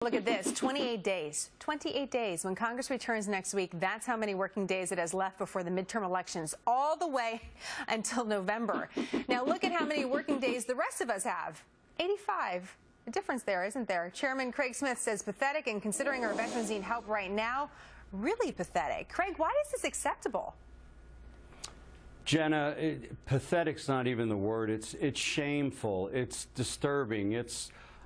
Look at this, 28 days. 28 days. When Congress returns next week, that's how many working days it has left before the midterm elections, all the way until November. Now look at how many working days the rest of us have. 85. A difference there, isn't there? Chairman Craig Smith says pathetic, and considering our veterans need help right now, really pathetic. Craig, why is this acceptable? Jenna, pathetic's not even the word. It's shameful. It's disturbing.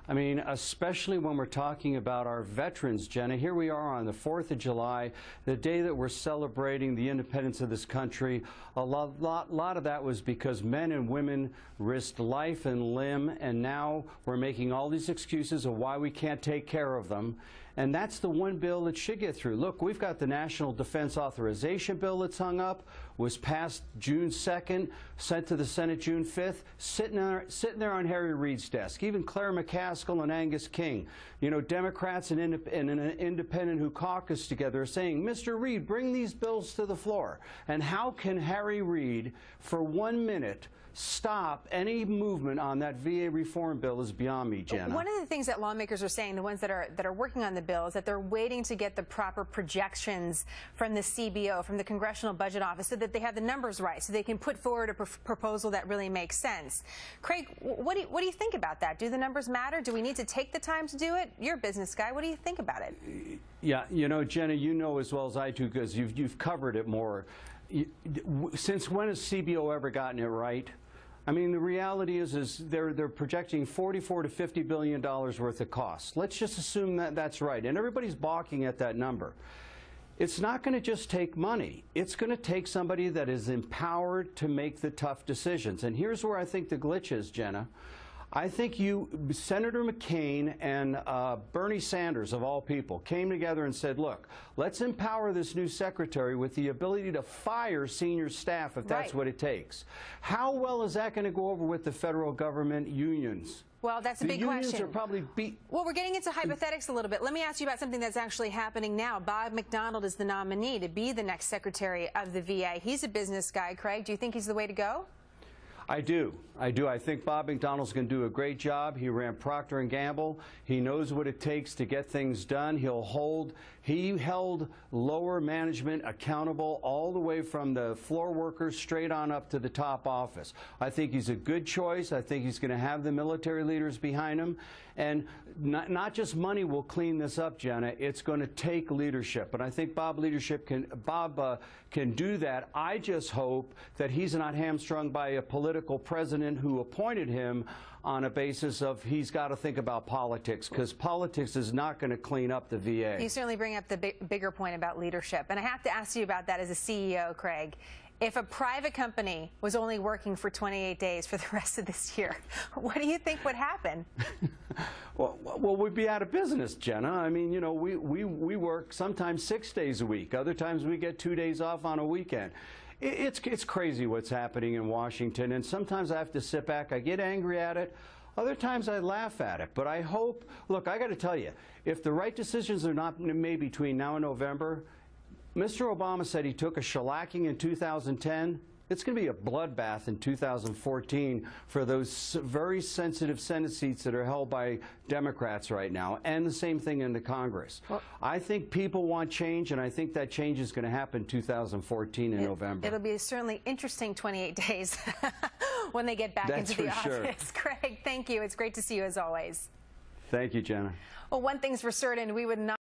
I mean, especially when we're talking about our veterans, Jenna. Here we are on the 4th of July, the day that we're celebrating the independence of this country. A lot of that was because men and women risked life and limb, and now we're making all these excuses of why we can't take care of them. And that's the one bill that should get through. Look, we've got the National Defense Authorization Bill that's hung up, was passed June 2nd, sent to the Senate June 5th, sitting there on Harry Reid's desk. Even Claire McCaskill and Angus King, you know, Democrats and an independent who caucus together are saying, Mr. Reid, bring these bills to the floor. And how can Harry Reid, for 1 minute, stop any movement on that VA reform bill is beyond me, Jenna. One of the things that lawmakers are saying, the ones that are working on the bill, is that they're waiting to get the proper projections from the CBO, from the Congressional Budget Office, so that they have the numbers right, so they can put forward a proposal that really makes sense. Craig, what do you think about that? Do the numbers matter? Do we need to take the time to do it? You're a business guy. What do you think about it? Yeah, you know, Jenna, you know as well as I do, because you've covered it more. Since when has CBO ever gotten it right? I mean, the reality is they're projecting $44 to $50 billion worth of costs. Let's just assume that that's right. And everybody's balking at that number. It's not going to just take money. It's going to take somebody that is empowered to make the tough decisions. And here's where I think the glitch is, Jenna. I think Senator McCain and Bernie Sanders, of all people, came together and said, look, let's empower this new secretary with the ability to fire senior staff if that's what it takes. How well is that going to go over with the federal government unions? Well, that's a big question. The unions are probably Well, we're getting into hypothetics a little bit. Let me ask you about something that's actually happening now. Bob McDonald is the nominee to be the next secretary of the VA. He's a business guy. Craig, do you think he's the way to go? I do. I think Bob McDonald's going to do a great job. He ran Procter Gamble. He knows what it takes to get things done. He held lower management accountable all the way from the floor workers straight on up to the top office. I think he's a good choice. I think he's going to have the military leaders behind him. And not just money will clean this up, Jenna. It's going to take leadership. And I think Bob can do that. I just hope that he's not hamstrung by a political president who appointed him on a basis of he's got to think about politics, because politics is not going to clean up the VA. You certainly bring up the bigger point about leadership. And I have to ask you about that as a CEO, Craig. If a private company was only working for 28 days for the rest of this year, what do you think would happen? Well, we'd be out of business, Jenna. I mean, you know, we work sometimes 6 days a week. Other times we get 2 days off on a weekend. It's crazy what's happening in Washington, and sometimes I have to sit back. I get angry at it. Other times I laugh at it. But I hope, look, I got to tell you, if the right decisions are not made between now and November, Mr. Obama said he took a shellacking in 2010. It's going to be a bloodbath in 2014 for those very sensitive Senate seats that are held by Democrats right now, and the same thing in the Congress. Well, I think people want change, and I think that change is going to happen in 2014 in November. It'll be certainly interesting 28 days when they get back into the office. Craig, thank you. It's great to see you as always. Thank you, Jenna. Well, one thing's for certain, we would not